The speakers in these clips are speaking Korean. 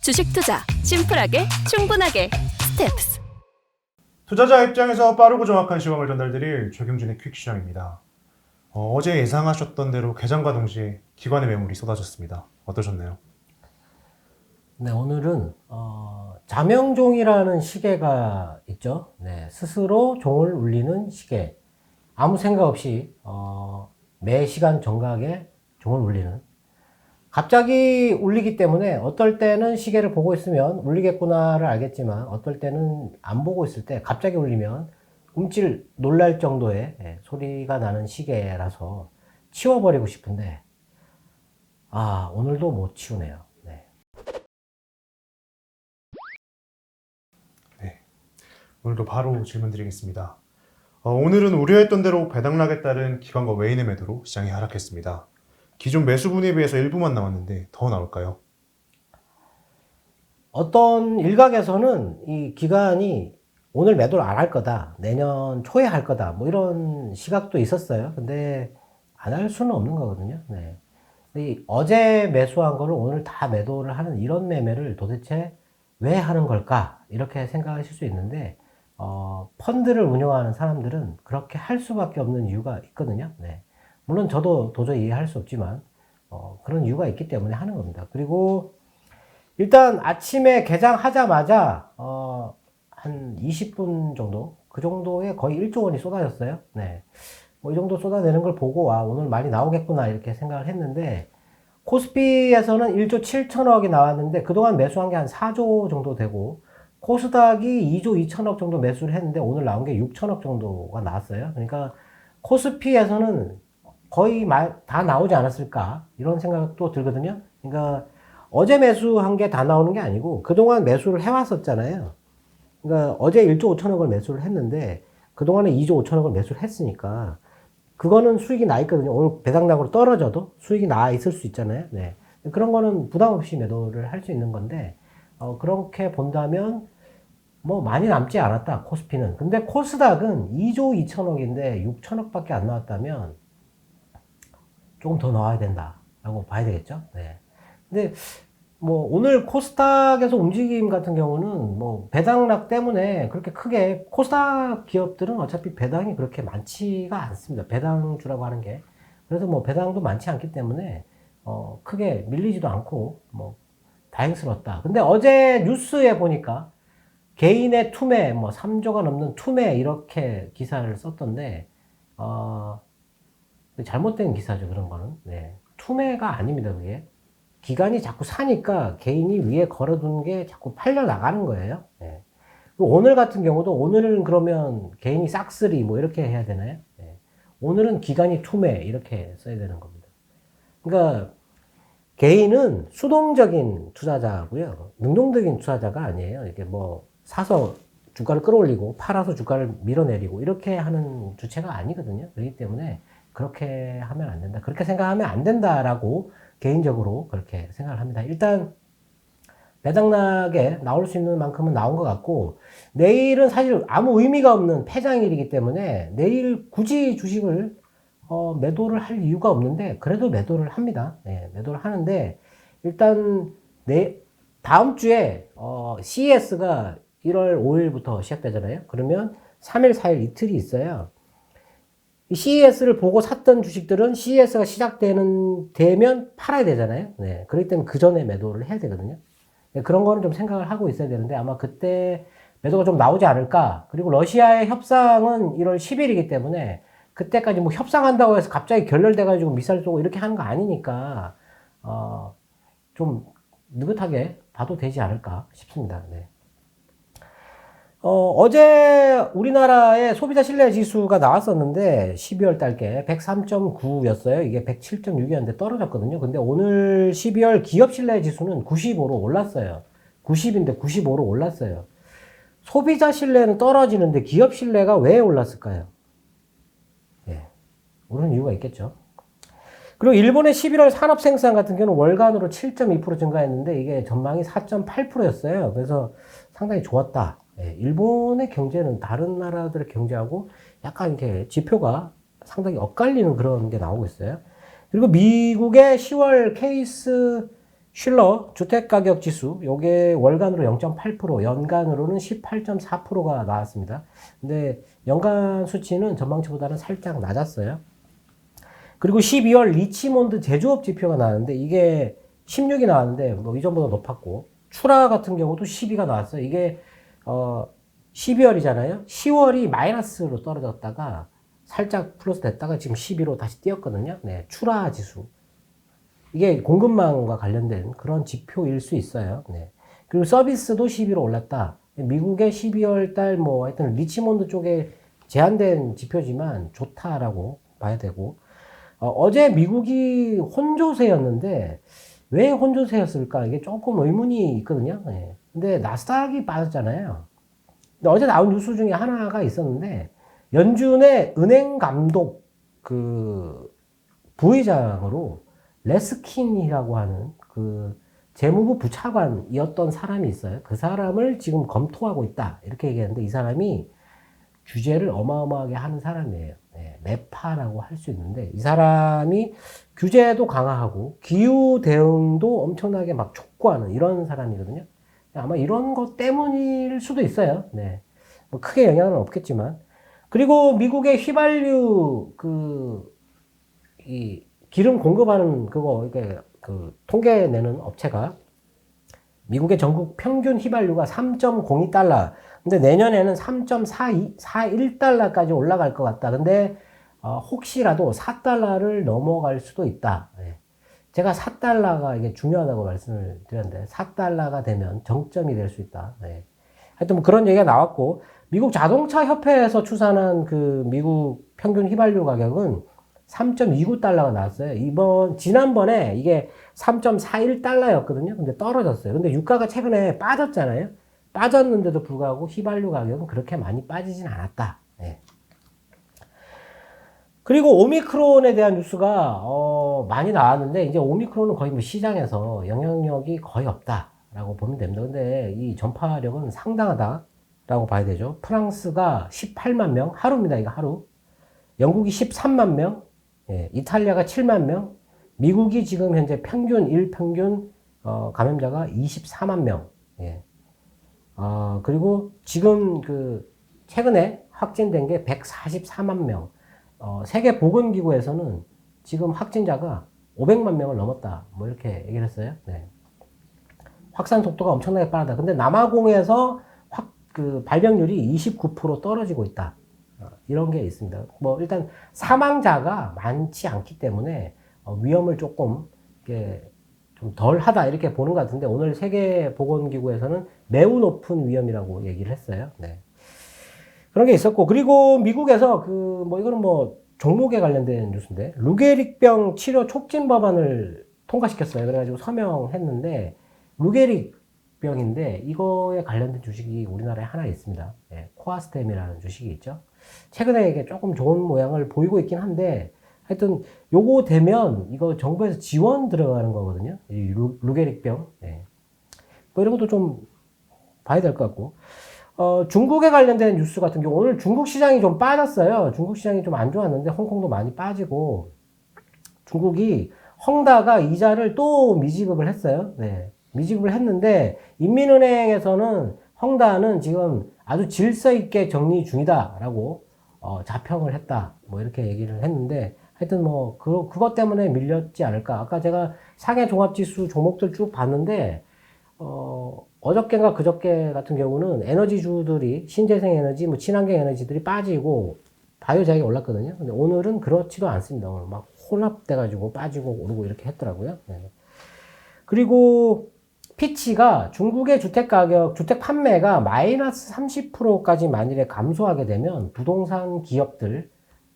주식 투자 심플하게 충분하게 스텝스. 투자자 입장에서 빠르고 정확한 시각을 전달드릴 최경준의 퀵시장입니다. 어제 예상하셨던 대로 개장과 동시에 기관의 매물이 쏟아졌습니다. 어떠셨나요? 네, 오늘은 자명종이라는 시계가 있죠. 네, 스스로 종을 울리는 시계. 아무 생각 없이 매 시간 정각에 종을 울리는. 갑자기 울리기 때문에 어떨 때는 시계를 보고 있으면 울리겠구나를 알겠지만 어떨 때는 안 보고 있을 때 갑자기 울리면 움찔 놀랄 정도의 소리가 나는 시계라서 치워버리고 싶은데 오늘도 못 치우네요. 네. 네. 오늘도 바로 질문 드리겠습니다. 오늘은 우려했던 대로 배당락에 따른 기관과 외인의 매도로 시장이 하락했습니다. 기존 매수분에 비해서 일부만 나왔는데 더 나올까요? 어떤 일각에서는 이 기관이 오늘 매도를 안 할 거다, 내년 초에 할 거다, 뭐 이런 시각도 있었어요. 근데 안 할 수는 없는 거거든요. 네. 근데 어제 매수한 거를 오늘 다 매도를 하는 이런 매매를 도대체 왜 하는 걸까? 이렇게 생각하실 수 있는데, 펀드를 운영하는 사람들은 그렇게 할 수밖에 없는 이유가 있거든요. 네. 물론 저도 도저히 이해할 수 없지만, 그런 이유가 있기 때문에 하는 겁니다. 그리고 일단 아침에 개장하자마자, 한 20분 정도? 그 정도에 거의 1조 원이 쏟아졌어요. 네. 뭐 이 정도 쏟아내는 걸 보고, 오늘 많이 나오겠구나, 이렇게 생각을 했는데, 코스피에서는 1조 7천억이 나왔는데, 그동안 매수한 게 한 4조 정도 되고, 코스닥이 2조 2천억 정도 매수를 했는데, 오늘 나온 게 6천억 정도가 나왔어요. 그러니까, 코스피에서는 거의 다 나오지 않았을까, 이런 생각도 들거든요. 그러니까, 어제 매수한 게 다 나오는 게 아니고, 그동안 매수를 해왔었잖아요. 그러니까, 어제 1조 5천억을 매수를 했는데, 그동안에 2조 5천억을 매수를 했으니까, 그거는 수익이 나 있거든요. 오늘 배당락으로 떨어져도 수익이 나 있을 수 있잖아요. 네. 그런 거는 부담 없이 매도를 할 수 있는 건데, 그렇게 본다면, 뭐 많이 남지 않았다, 코스피는. 근데 코스닥은 2조 2천억인데 6천억 밖에 안 나왔다면, 조금 더 나와야 된다라고 봐야 되겠죠. 네. 근데, 뭐, 오늘 코스닥에서 움직임 같은 경우는 뭐, 배당락 때문에 그렇게 크게, 코스닥 기업들은 어차피 배당이 그렇게 많지가 않습니다. 배당주라고 하는 게. 그래서 뭐, 배당도 많지 않기 때문에, 크게 밀리지도 않고, 뭐, 다행스럽다. 근데 어제 뉴스에 보니까, 개인의 투매, 뭐, 3조가 넘는 투매, 이렇게 기사를 썼던데, 잘못된 기사죠, 그런 거는. 네. 투매가 아닙니다, 그게. 기관이 자꾸 사니까 개인이 위에 걸어둔 게 자꾸 팔려 나가는 거예요. 네. 오늘 같은 경우도 오늘은 그러면 개인이 싹쓸이 뭐 이렇게 해야 되나요? 네. 오늘은 기관이 투매 이렇게 써야 되는 겁니다. 그러니까 개인은 수동적인 투자자고요. 능동적인 투자자가 아니에요. 이렇게 뭐 사서 주가를 끌어올리고 팔아서 주가를 밀어내리고 이렇게 하는 주체가 아니거든요. 그렇기 때문에 그렇게 하면 안 된다. 그렇게 생각하면 안 된다라고 개인적으로 그렇게 생각을 합니다. 일단 배당락에 나올 수 있는 만큼은 나온 것 같고, 내일은 사실 아무 의미가 없는 폐장일이기 때문에 내일 굳이 주식을 매도를 할 이유가 없는데 그래도 매도를 합니다. 네, 매도를 하는데 일단 다음 주에 CES가 1월 5일부터 시작되잖아요. 그러면 3일, 4일 이틀이 있어요. CES를 보고 샀던 주식들은 CES가 되면 팔아야 되잖아요. 네. 그렇기 때문에 그 전에 매도를 해야 되거든요. 네, 그런 거는 좀 생각을 하고 있어야 되는데 아마 그때 매도가 좀 나오지 않을까. 그리고 러시아의 협상은 1월 10일이기 때문에 그때까지 뭐 협상한다고 해서 갑자기 결렬돼가지고 미사일 쏘고 이렇게 하는 거 아니니까, 좀 느긋하게 봐도 되지 않을까 싶습니다. 네. 어제 우리나라의 소비자 신뢰 지수가 나왔었는데 12월 달께 103.9였어요. 이게 107.6이었는데 떨어졌거든요. 근데 오늘 12월 기업 신뢰 지수는 95로 올랐어요. 90인데 95로 올랐어요. 소비자 신뢰는 떨어지는데 기업 신뢰가 왜 올랐을까요? 예. 오른 이유가 있겠죠. 그리고 일본의 11월 산업 생산 같은 경우는 월간으로 7.2% 증가했는데 이게 전망이 4.8%였어요. 그래서 상당히 좋았다. 예, 일본의 경제는 다른 나라들의 경제하고 약간 이렇게 지표가 상당히 엇갈리는 그런 게 나오고 있어요. 그리고 미국의 10월 케이스 쉴러 주택가격지수 요게 월간으로 0.8%, 연간으로는 18.4%가 나왔습니다. 근데 연간 수치는 전망치보다는 살짝 낮았어요. 그리고 12월 리치몬드 제조업 지표가 나왔는데 이게 16이 나왔는데 뭐 이전보다 높았고, 추라 같은 경우도 12가 나왔어요. 이게 12월이잖아요. 10월이 마이너스로 떨어졌다가 살짝 플러스 됐다가 지금 12로 다시 뛰었거든요. 네, 추라 지수. 이게 공급망과 관련된 그런 지표일 수 있어요. 네. 그리고 서비스도 12로 올랐다. 미국의 12월 달 뭐 하여튼 리치몬드 쪽에 제한된 지표지만 좋다라고 봐야 되고, 어제 미국이 혼조세였는데 왜 혼조세였을까? 이게 조금 의문이 있거든요. 네. 근데 나스닥이 빠졌잖아요. 근데 어제 나온 뉴스 중에 하나가 있었는데, 연준의 은행 감독 그 부의장으로 레스킨이라고 하는 그 재무부 부차관이었던 사람이 있어요. 그 사람을 지금 검토하고 있다, 이렇게 얘기했는데, 이 사람이 규제를 어마어마하게 하는 사람이에요. 네, 매파라고 할 수 있는데, 이 사람이 규제도 강화하고 기후 대응도 엄청나게 막 촉구하는 이런 사람이거든요. 아마 이런 것 때문일 수도 있어요. 네, 뭐 크게 영향은 없겠지만. 그리고 미국의 휘발유 이 기름 공급하는 그거 이렇게 그 통계 내는 업체가 미국의 전국 평균 휘발유가 3.02달러. 근데 내년에는 3.41달러까지 올라갈 것 같다. 근데 혹시라도 4달러를 넘어갈 수도 있다. 네. 제가 4달러가 이게 중요하다고 말씀을 드렸는데 4달러가 되면 정점이 될 수 있다. 네. 하여튼 뭐 그런 얘기가 나왔고, 미국 자동차 협회에서 추산한 그 미국 평균 휘발유 가격은 3.29달러가 나왔어요. 지난번에 이게 3.41달러였거든요. 근데 떨어졌어요. 근데 유가가 최근에 빠졌잖아요. 빠졌는데도 불구하고 휘발유 가격은 그렇게 많이 빠지진 않았다. 네. 그리고 오미크론에 대한 뉴스가 많이 나왔는데, 이제 오미크론은 거의 뭐 시장에서 영향력이 거의 없다라고 보면 됩니다. 근데 이 전파력은 상당하다라고 봐야 되죠. 프랑스가 18만 명, 하루입니다. 이거 하루. 영국이 13만 명, 예, 이탈리아가 7만 명, 미국이 지금 현재 일평균 감염자가 24만 명. 예. 그리고 지금 최근에 확진된 게 144만 명. 세계보건기구에서는 지금 확진자가 500만 명을 넘었다, 뭐 이렇게 얘기를 했어요. 네. 확산 속도가 엄청나게 빠르다. 근데 남아공에서 발병률이 29% 떨어지고 있다. 이런 게 있습니다. 뭐 일단 사망자가 많지 않기 때문에 위험을 조금 좀 덜하다, 이렇게 보는 것 같은데, 오늘 세계보건기구에서는 매우 높은 위험이라고 얘기를 했어요. 네. 그런 게 있었고, 그리고 미국에서 이거는 뭐 종목에 관련된 뉴스인데, 루게릭병 치료 촉진 법안을 통과시켰어요. 그래가지고 서명했는데, 루게릭병인데 이거에 관련된 주식이 우리나라에 하나 있습니다. 네, 코아스템이라는 주식이 있죠. 최근에 이게 조금 좋은 모양을 보이고 있긴 한데, 하여튼 요거 되면 이거 정부에서 지원 들어가는 거거든요. 이 루게릭병. 네. 뭐 이런 것도 좀 봐야 될 것 같고, 중국에 관련된 뉴스 같은 경우, 오늘 중국 시장이 좀 빠졌어요. 중국 시장이 좀 안 좋았는데 홍콩도 많이 빠지고, 중국이 헝다가 이자를 또 미지급을 했어요. 네. 미지급을 했는데, 인민은행에서는 헝다는 지금 아주 질서 있게 정리 중이다라고 자평을 했다, 뭐 이렇게 얘기를 했는데, 하여튼 뭐 그것 때문에 밀렸지 않을까. 아까 제가 상해 종합지수 종목들 쭉 봤는데, 어저께인가 그저께 같은 경우는 에너지주들이, 신재생 에너지, 뭐 친환경 에너지들이 빠지고 바이오 자격이 올랐거든요. 근데 오늘은 그렇지도 않습니다. 오늘 막 혼합돼가지고 빠지고 오르고 이렇게 했더라고요. 네. 그리고 피치가 중국의 주택 판매가 마이너스 30%까지 만일에 감소하게 되면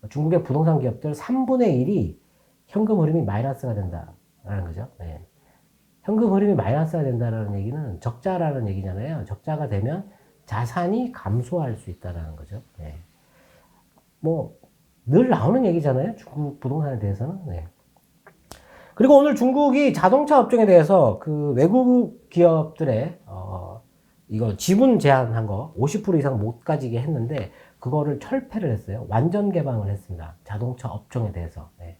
중국의 부동산 기업들 3분의 1이 현금 흐름이 마이너스가 된다라는 거죠. 네. 현금 흐름이 마이너스가 된다는 얘기는 적자라는 얘기잖아요. 적자가 되면 자산이 감소할 수 있다는 거죠. 네. 뭐 늘 나오는 얘기잖아요. 중국 부동산에 대해서는. 네. 그리고 오늘 중국이 자동차 업종에 대해서 외국 기업들의 이거 지분 제한한 거 50% 이상 못 가지게 했는데, 그거를 철폐를 했어요. 완전 개방을 했습니다. 자동차 업종에 대해서. 네.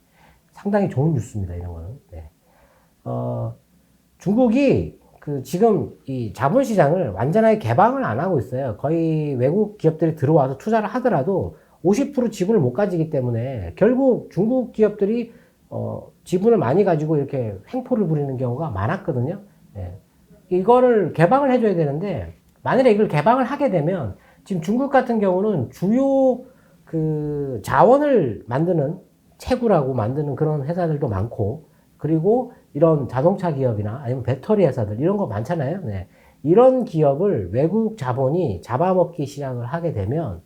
상당히 좋은 뉴스입니다. 이런 거는. 네. 중국이 지금 이 자본시장을 완전하게 개방을 안 하고 있어요. 거의 외국 기업들이 들어와서 투자를 하더라도 50% 지분을 못 가지기 때문에 결국 중국 기업들이 지분을 많이 가지고 이렇게 횡포를 부리는 경우가 많았거든요. 예. 이거를 개방을 해줘야 되는데 만일에 이걸 개방을 하게 되면 지금 중국 같은 경우는 주요 자원을 만드는 채굴하고 만드는 그런 회사들도 많고 그리고 이런 자동차 기업이나 아니면 배터리 회사들 이런 거 많잖아요. 네. 이런 기업을 외국 자본이 잡아먹기 시작을 하게 되면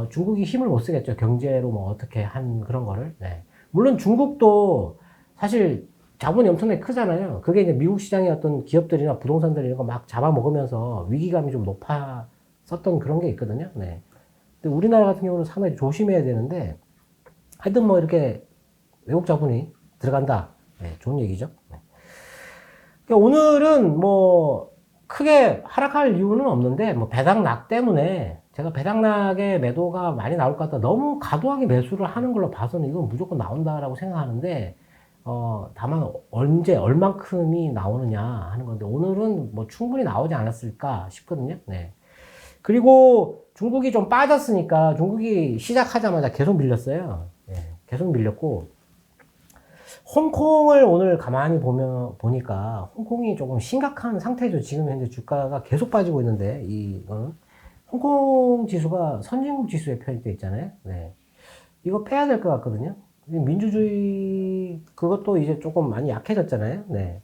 중국이 힘을 못 쓰겠죠. 경제로 뭐 어떻게 한 그런 거를. 네. 물론 중국도 사실 자본이 엄청나게 크잖아요. 그게 이제 미국 시장의 어떤 기업들이나 부동산들 이런 거 막 잡아먹으면서 위기감이 좀 높았었던 그런 게 있거든요. 네. 근데 우리나라 같은 경우는 상당히 조심해야 되는데 하여튼 뭐 이렇게 외국 자본이 들어간다. 네, 좋은 얘기죠. 네. 그러니까 오늘은 뭐 크게 하락할 이유는 없는데 뭐 배당락 때문에 제가 배당락의 매도가 많이 나올 것 같다. 너무 과도하게 매수를 하는 걸로 봐서는 이건 무조건 나온다라고 생각하는데 다만 언제 얼만큼이 나오느냐 하는 건데 오늘은 뭐 충분히 나오지 않았을까 싶거든요. 네. 그리고 중국이 좀 빠졌으니까 중국이 시작하자마자 계속 밀렸어요. 네, 계속 밀렸고 홍콩을 오늘 가만히 보니까 홍콩이 조금 심각한 상태죠. 지금 현재 주가가 계속 빠지고 있는데 이거는 홍콩 지수가 선진국 지수에 편입되어 있잖아요. 네. 이거 빼야 될 것 같거든요. 민주주의 그것도 이제 조금 많이 약해졌잖아요. 네.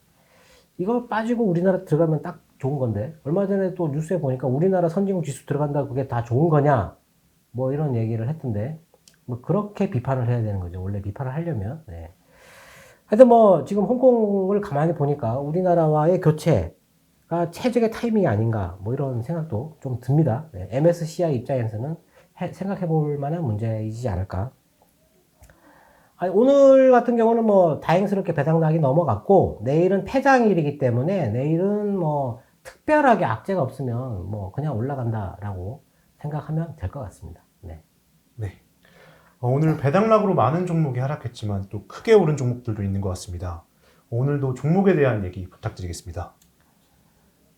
이거 빠지고 우리나라 들어가면 딱 좋은 건데 얼마 전에 또 뉴스에 보니까 우리나라 선진국 지수 들어간다 그게 다 좋은 거냐 뭐 이런 얘기를 했던데 뭐 그렇게 비판을 해야 되는 거죠. 원래 비판을 하려면. 네. 하여튼 뭐 지금 홍콩을 가만히 보니까 우리나라와의 교체가 최적의 타이밍이 아닌가 뭐 이런 생각도 좀 듭니다. 네. MSCI 입장에서는 생각해 볼 만한 문제이지 않을까. 아니, 오늘 같은 경우는 뭐 다행스럽게 배당락이 넘어갔고 내일은 폐장일이기 때문에 내일은 뭐 특별하게 악재가 없으면 뭐 그냥 올라간다라고 생각하면 될 것 같습니다. 네. 네. 오늘 배당락으로 많은 종목이 하락했지만 또 크게 오른 종목들도 있는 것 같습니다. 오늘도 종목에 대한 얘기 부탁드리겠습니다.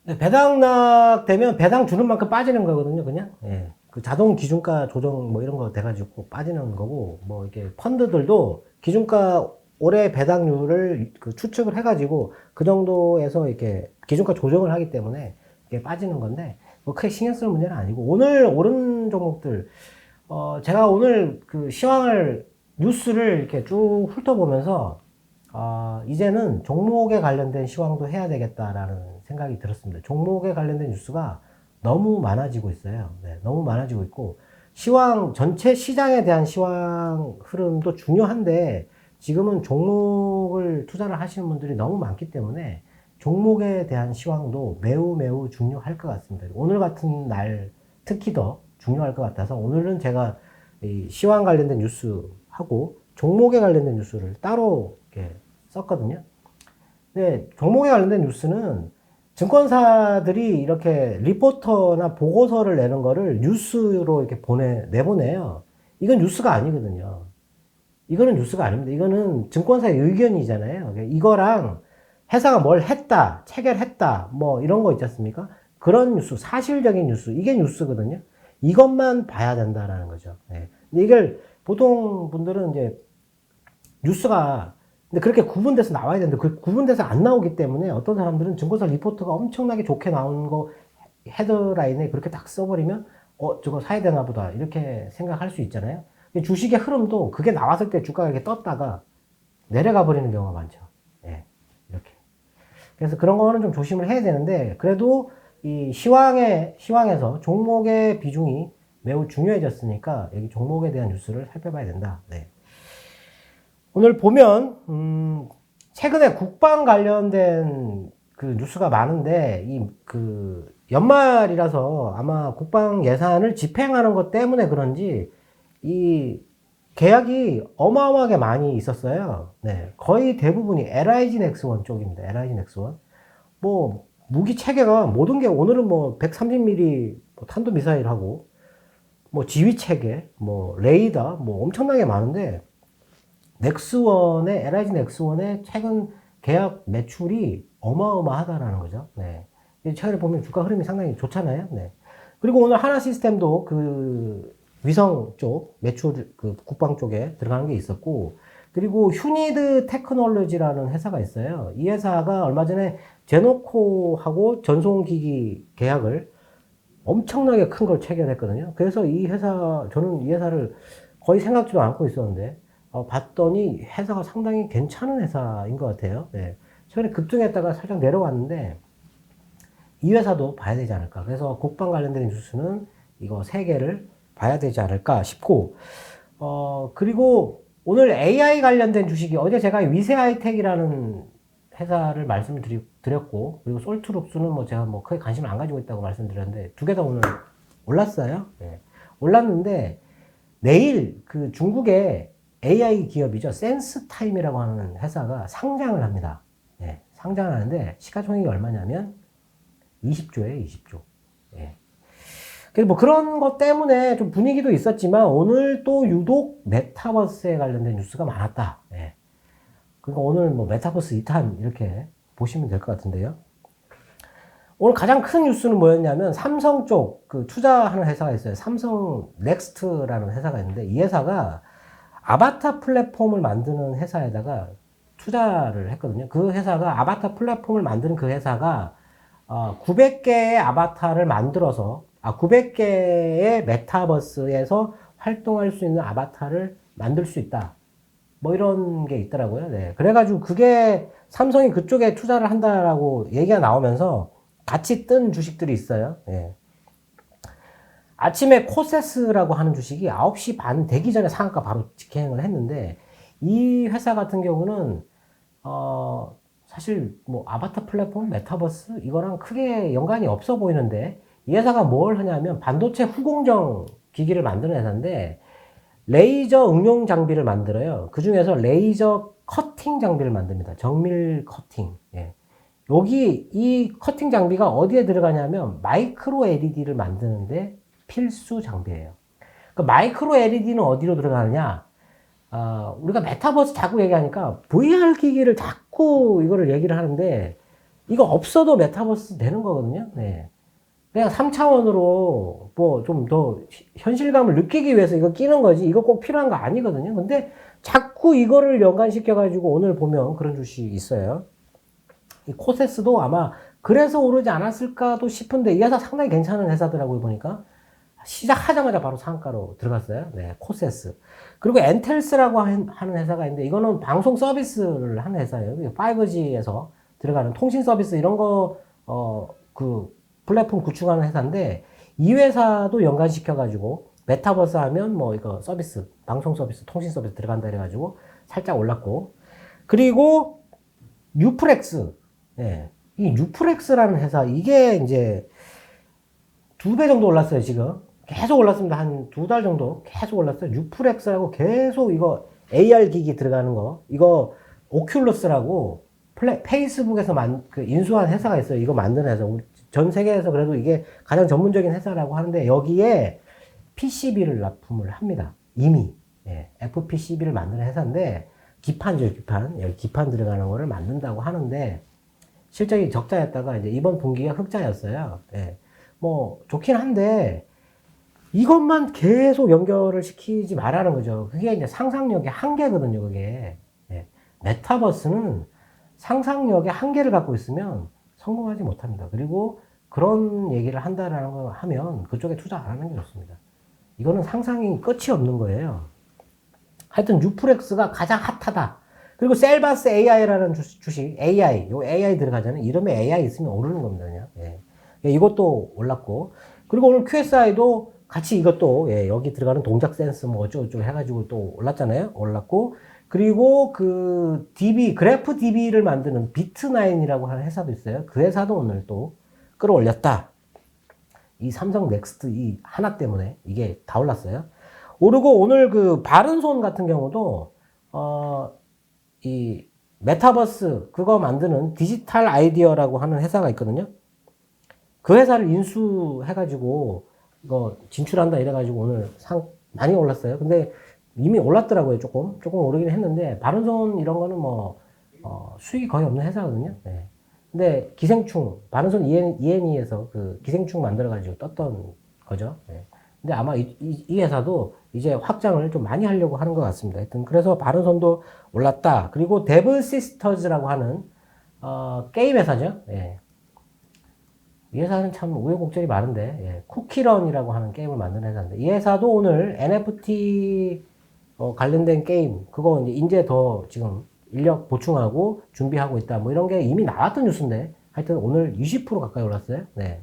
네, 배당락 되면 배당 주는 만큼 빠지는 거거든요, 그냥. 예. 그 자동 기준가 조정 뭐 이런 거 돼가지고 빠지는 거고, 뭐 이렇게 펀드들도 기준가 올해 배당률을 추측을 해가지고 그 정도에서 이렇게 기준가 조정을 하기 때문에 이게 빠지는 건데, 뭐 크게 신경 쓸 문제는 아니고, 오늘 오른 종목들, 제가 오늘 시황을, 뉴스를 이렇게 쭉 훑어보면서, 이제는 종목에 관련된 시황도 해야 되겠다라는 생각이 들었습니다. 종목에 관련된 뉴스가 너무 많아지고 있어요. 네, 너무 많아지고 있고, 시황, 전체 시장에 대한 시황 흐름도 중요한데, 지금은 종목을 투자를 하시는 분들이 너무 많기 때문에, 종목에 대한 시황도 매우 매우 중요할 것 같습니다. 오늘 같은 날 특히 더 중요할 것 같아서, 오늘은 제가 이 시황 관련된 뉴스하고, 종목에 관련된 뉴스를 따로 이렇게 썼거든요. 근데 종목에 관련된 뉴스는 증권사들이 이렇게 리포터나 보고서를 내는 거를 뉴스로 이렇게 내보내요. 이건 뉴스가 아니거든요. 이거는 뉴스가 아닙니다. 이거는 증권사의 의견이잖아요. 이거랑 회사가 뭘 했다, 체결했다, 뭐 이런 거 있지 않습니까? 그런 뉴스, 사실적인 뉴스, 이게 뉴스거든요. 이것만 봐야 된다라는 거죠. 네. 근데 이걸 보통 분들은 이제 뉴스가 근데 그렇게 구분돼서 나와야 되는데 그 구분돼서 안 나오기 때문에 어떤 사람들은 증권사 리포트가 엄청나게 좋게 나온 거 헤드라인에 그렇게 딱 써버리면 저거 사야 되나 보다 이렇게 생각할 수 있잖아요. 주식의 흐름도 그게 나왔을 때 주가가 이렇게 떴다가 내려가 버리는 경우가 많죠. 네, 이렇게. 그래서 그런 거는 좀 조심을 해야 되는데 그래도 이 시황에서 종목의 비중이 매우 중요해졌으니까 여기 종목에 대한 뉴스를 살펴봐야 된다. 네. 오늘 보면 최근에 국방 관련된 그 뉴스가 많은데 연말이라서 아마 국방 예산을 집행하는 것 때문에 그런지 이 계약이 어마어마하게 많이 있었어요. 네, 거의 대부분이 LIG 넥스원 쪽입니다. LIG 넥스원. 뭐 무기 체계가 모든 게 오늘은 뭐 130mm 탄도미사일하고 뭐 지휘 체계, 뭐 레이더, 뭐 엄청나게 많은데 LIG 넥스원의 최근 계약 매출이 어마어마하다라는 거죠. 네. 최근에 보면 주가 흐름이 상당히 좋잖아요. 네. 그리고 오늘 하나 시스템도 그 위성 쪽 매출 그 국방 쪽에 들어가는 게 있었고, 그리고 휴니드 테크놀로지라는 회사가 있어요. 이 회사가 얼마 전에 제노코하고 전송기기 계약을 엄청나게 큰 걸 체결했거든요. 그래서 저는 이 회사를 거의 생각지도 않고 있었는데, 봤더니 회사가 상당히 괜찮은 회사인 것 같아요. 네. 최근에 급등했다가 살짝 내려왔는데, 이 회사도 봐야 되지 않을까. 그래서 국방 관련된 뉴스는 이거 세 개를 봐야 되지 않을까 싶고, 그리고 오늘 AI 관련된 주식이 어제 제가 위세 하이텍이라는 회사를 말씀드렸고, 그리고 솔트룩스는 뭐 제가 뭐 크게 관심을 안 가지고 있다고 말씀드렸는데, 두 개 다 오늘 올랐어요. 네. 올랐는데, 내일 그 중국의 AI 기업이죠. 센스타임이라고 하는 회사가 상장을 합니다. 네. 상장을 하는데, 시가총액이 얼마냐면, 20조예요, 20조. 예. 그래서 뭐 그런 것 때문에 좀 분위기도 있었지만 오늘 또 유독 메타버스에 관련된 뉴스가 많았다. 예. 그러니까 오늘 뭐 메타버스 2탄 이렇게 보시면 될 것 같은데요. 오늘 가장 큰 뉴스는 뭐였냐면 삼성 쪽 그 투자하는 회사가 있어요. 삼성 넥스트라는 회사가 있는데 이 회사가 아바타 플랫폼을 만드는 회사에다가 투자를 했거든요. 그 회사가 아바타 플랫폼을 만드는 그 회사가 900개의 아바타를 만들어서 900개의 메타버스에서 활동할 수 있는 아바타를 만들 수 있다. 뭐 이런 게 있더라고요. 네. 그래가지고 그게 삼성이 그쪽에 투자를 한다라고 얘기가 나오면서 같이 뜬 주식들이 있어요. 네. 아침에 코세스라고 하는 주식이 9시 반 되기 전에 상한가 바로 직행을 했는데 이 회사 같은 경우는 사실 뭐 아바타 플랫폼, 메타버스 이거랑 크게 연관이 없어 보이는데 이 회사가 뭘 하냐면 반도체 후공정 기기를 만드는 회사인데 레이저 응용 장비를 만들어요. 그 중에서 레이저 커팅 장비를 만듭니다. 정밀 커팅. 예. 여기 이 커팅 장비가 어디에 들어가냐면 마이크로 LED를 만드는데 필수 장비예요. 그 마이크로 LED는 어디로 들어가느냐? 우리가 메타버스 자꾸 얘기하니까 VR 기기를 자꾸 이거를 얘기를 하는데 이거 없어도 메타버스 되는 거거든요. 네. 그냥 3차원으로 뭐 좀 더 현실감을 느끼기 위해서 이거 끼는 거지 이거 꼭 필요한 거 아니거든요. 근데 자꾸 이거를 연관시켜 가지고 오늘 보면 그런 주식이 있어요. 이 코세스도 아마 그래서 오르지 않았을까도 싶은데 이 회사 상당히 괜찮은 회사더라고요. 보니까 시작하자마자 바로 상한가로 들어갔어요. 네, 코세스. 그리고 엔텔스라고 하는 회사가 있는데 이거는 방송 서비스를 하는 회사예요. 5G에서 들어가는 통신 서비스 이런 거 그 플랫폼 구축하는 회사인데 이 회사도 연관시켜 가지고 메타버스 하면 뭐 이거 서비스, 방송 서비스, 통신 서비스 들어간다 그래 가지고 살짝 올랐고 그리고 뉴프렉스. 예. 이 뉴프렉스라는 회사 이게 이제 2배 정도 올랐어요, 지금. 계속 올랐습니다. 한 2달 정도 계속 올랐어요. 뉴프렉스라고 계속 이거 AR 기기 들어가는 거. 이거 오큘러스라고 페이스북에서 인수한 회사가 있어요. 이거 만드는 회사. 전 세계에서 그래도 이게 가장 전문적인 회사라고 하는데 여기에 PCB를 납품을 합니다. 이미. 예, FPCB를 만드는 회사인데 기판이죠, 기판. 여기 기판 들어가는 거를 만든다고 하는데 실적이 적자였다가 이제 이번 분기가 흑자였어요. 예. 뭐 좋긴 한데 이것만 계속 연결을 시키지 말라는 거죠. 그게 이제 상상력의 한계거든요, 그게. 예. 메타버스는 상상력의 한계를 갖고 있으면 성공하지 못합니다. 그리고 그런 얘기를 한다라는 거 하면 그쪽에 투자 안 하는 게 좋습니다. 이거는 상상이 끝이 없는 거예요. 하여튼 뉴프렉스가 가장 핫하다. 그리고 셀바스 AI라는 주식, 요 AI 들어가잖아요. 이름에 AI 있으면 오르는 겁니다, 그냥. 예. 예, 이것도 올랐고. 그리고 오늘 QSI도 같이 이것도, 예, 여기 들어가는 동작 센스 뭐 어쩌고저쩌고 해가지고 또 올랐잖아요. 올랐고. 그리고 그 그래프 DB를 만드는 비트9이라고 하는 회사도 있어요. 그 회사도 오늘 또 끌어올렸다. 이 삼성 넥스트 이 하나 때문에 이게 다 올랐어요. 오르고 오늘 그 바른손 같은 경우도, 이 메타버스 그거 만드는 디지털 아이디어라고 하는 회사가 있거든요. 그 회사를 인수해가지고 이거 진출한다 이래가지고 오늘 많이 올랐어요. 근데 이미 올랐더라고요. 조금 오르긴 했는데 바른손 이런 거는 뭐 수익이 거의 없는 회사거든요. 네. 근데 기생충, 바른손 ENE에서 그 기생충 만들어가지고 떴던 거죠. 예. 근데 아마 이 회사도 이제 확장을 좀 많이 하려고 하는 것 같습니다. 하여튼 그래서 바른손도 올랐다. 그리고 데브 시스터즈라고 하는 게임 회사죠. 예. 이 회사는 참 우여곡절이 많은데, 예. 쿠키런이라고 하는 게임을 만드는 회사인데, 이 회사도 오늘 NFT 관련된 게임, 그거 이제 더 지금 인력 보충하고 준비하고 있다. 뭐 이런 게 이미 나왔던 뉴스인데, 하여튼 오늘 20% 가까이 올랐어요. 네.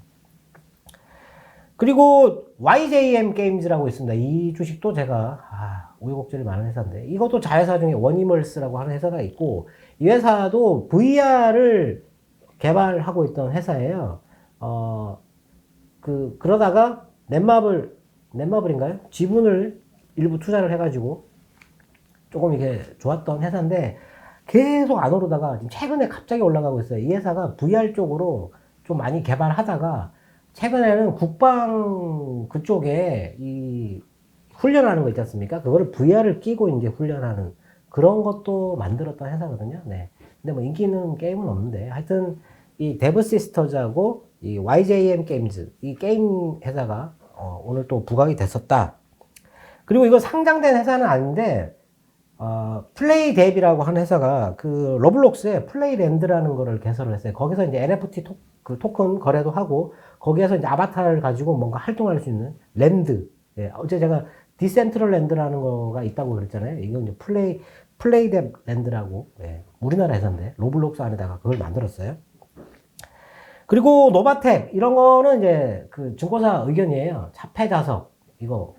그리고 YJM 게임즈라고 있습니다. 이 주식도 제가 우여곡절이 많은 회사인데, 이것도 자회사 중에 원이멀스라고 하는 회사가 있고, 이 회사도 VR을 개발하고 있던 회사예요. 그러다가 넷마블인가요? 지분을 일부 투자를 해가지고 조금 이게 좋았던 회사인데 계속 안 오르다가 지금 최근에 갑자기 올라가고 있어요. 이 회사가 VR 쪽으로 좀 많이 개발하다가 최근에는 국방 그쪽에 이 훈련하는 거 있지 않습니까? 그거를 VR을 끼고 이제 훈련하는 그런 것도 만들었던 회사거든요. 네. 근데 뭐 인기 있는 게임은 없는데 하여튼 이 데브 시스터즈하고 이 YJM 게임즈 이 게임 회사가 오늘 또 부각이 됐었다. 그리고 이거 상장된 회사는 아닌데 플레이뎁이라고 하는 회사가 그 러블록스에 플레이랜드라는 거를 개설을 했어요. 거기서 이제 NFT 토큰 거래도 하고 거기에서 이제 아바타를 가지고 뭔가 활동할 수 있는 랜드. 예, 어제 제가 디센트럴 랜드라는 거가 있다고 그랬잖아요. 이건 이제 플레이뎁 랜드라고 우리나라 회사인데 로블록스 안에다가 그걸 만들었어요. 그리고 노바텍 이런 거는 이제 그 증권사 의견이에요. 차폐자석 이거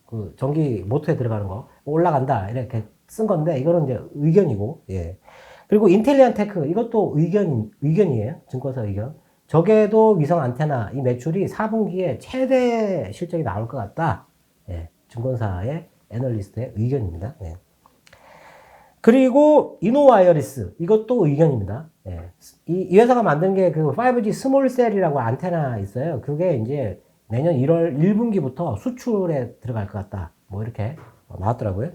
그 전기 모터에 들어가는 거 올라간다 이렇게 쓴 건데 이거는 이제 의견이고 예. 그리고 인텔리안 테크 이것도 의견이에요. 증권사 의견. 저게도 위성 안테나 이 매출이 4분기에 최대 실적이 나올 것 같다. 예. 증권사의 애널리스트의 의견입니다. 예. 그리고 이노와이어리스 이것도 의견입니다. 예. 이 회사가 만든 게 그 5G 스몰셀이라고 안테나 있어요. 그게 이제 내년 1월 1분기부터 수출에 들어갈 것 같다. 뭐 이렇게 나왔더라고요.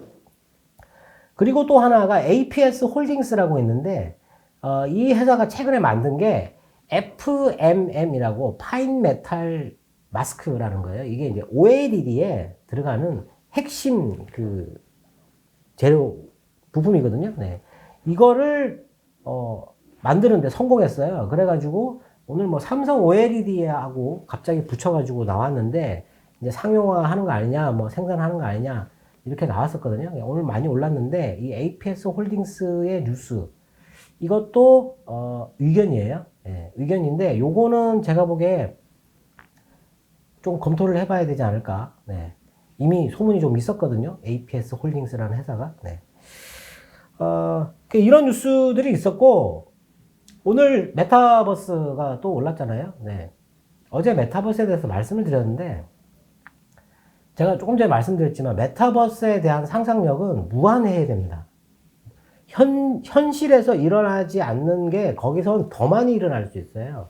그리고 또 하나가 APS 홀딩스라고 있는데 이 회사가 최근에 만든 게 FMM이라고 파인 메탈 마스크라는 거예요. 이게 이제 OLED에 들어가는 핵심 그 재료 부품이거든요. 네. 이거를 만드는데 성공했어요. 그래가지고 오늘 뭐 삼성 OLED하고 갑자기 붙여가지고 나왔는데 이제 상용화하는 거 아니냐, 뭐 생산하는 거 아니냐 이렇게 나왔었거든요. 오늘 많이 올랐는데 이 APS 홀딩스의 뉴스 이것도 의견이에요. 예, 의견인데 요거는 제가 보기에 좀 검토를 해봐야 되지 않을까. 네. 이미 소문이 좀 있었거든요. APS 홀딩스라는 회사가. 네. 이런 뉴스들이 있었고 오늘 메타버스가 또 올랐잖아요. 네. 어제 메타버스에 대해서 말씀을 드렸는데 제가 조금 전에 말씀드렸지만 메타버스에 대한 상상력은 무한해야 됩니다. 현실에서 일어나지 않는 게 거기서는 더 많이 일어날 수 있어요.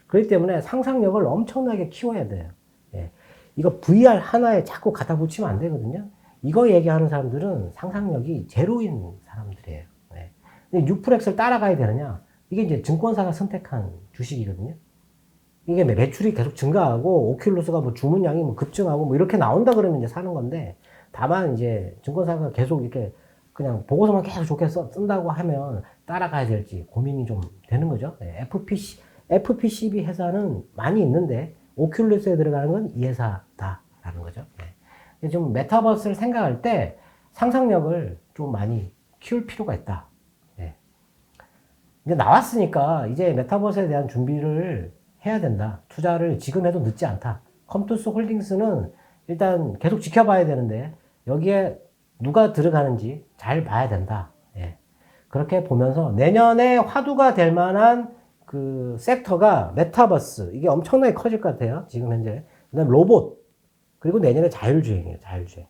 그렇기 때문에 상상력을 엄청나게 키워야 돼요. 예. 이거 VR 하나에 자꾸 갖다 붙이면 안 되거든요. 이거 얘기하는 사람들은 상상력이 제로인 사람들이에요. 예. 근데 뉴프렉스를 따라가야 되느냐? 이게 이제 증권사가 선택한 주식이거든요. 이게 매출이 계속 증가하고 오큘러스가 뭐 주문량이 뭐 급증하고 뭐 이렇게 나온다 그러면 이제 사는 건데 다만 이제 증권사가 계속 이렇게 그냥 보고서만 계속 좋게 쓴다고 하면 따라가야 될지 고민이 좀 되는 거죠. 네, FPCB 회사는 많이 있는데 오큘러스에 들어가는 건 이 회사다라는 거죠. 네. 좀 메타버스를 생각할 때 상상력을 좀 많이 키울 필요가 있다. 네. 이제 나왔으니까 이제 메타버스에 대한 준비를 해야 된다. 투자를 지금 해도 늦지 않다. 컴투스 홀딩스는 일단 계속 지켜봐야 되는데 여기에 누가 들어가는지 잘 봐야 된다. 예. 그렇게 보면서 내년에 화두가 될 만한 그 섹터가 메타버스. 이게 엄청나게 커질 것 같아요. 지금 현재. 그 다음 로봇. 그리고 내년에 자율주행이에요. 자율주행.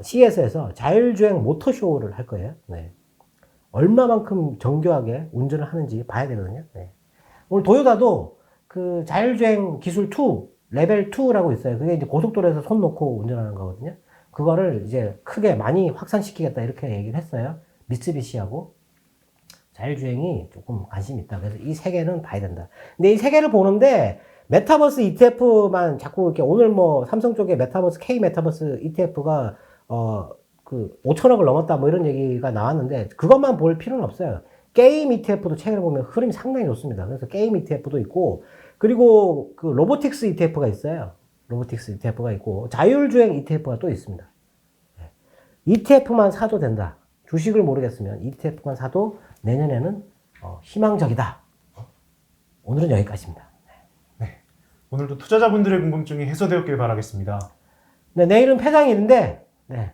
CES에서 자율주행 모터쇼를 할 거예요. 네. 얼마만큼 정교하게 운전을 하는지 봐야 되거든요. 네. 오늘 도요타도 그 자율주행 기술 2, 레벨 2라고 있어요. 그게 이제 고속도로에서 손 놓고 운전하는 거거든요. 그거를 이제 크게 많이 확산시키겠다 이렇게 얘기를 했어요. 미쓰비시하고. 자율주행이 조금 관심이 있다. 그래서 이 세 개는 봐야 된다. 근데 이 세 개를 보는데 메타버스 ETF만 자꾸 이렇게 오늘 뭐 삼성 쪽에 메타버스 K 메타버스 ETF가 그 5천억을 넘었다 뭐 이런 얘기가 나왔는데 그것만 볼 필요는 없어요. 게임 ETF도 최근에 보면 흐름이 상당히 좋습니다. 그래서 게임 ETF도 있고 그리고 그 로보틱스 ETF가 있어요. 로보틱스 ETF가 있고 자율주행 ETF가 또 있습니다. ETF만 사도 된다. 주식을 모르겠으면 ETF만 사도 내년에는 희망적이다. 오늘은 여기까지입니다. 네. 오늘도 투자자분들의 궁금증이 해소되었길 바라겠습니다. 네, 내일은 폐장일인데 네,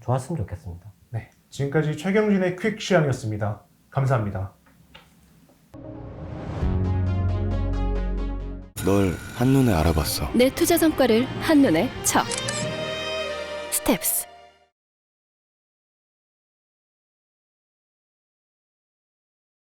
좋았으면 좋겠습니다. 네. 지금까지 최경진의 퀵 시황이었습니다. 감사합니다. 널 한눈에 알아봤어. 내 투자 성과를 한눈에 쳐. 스텝스.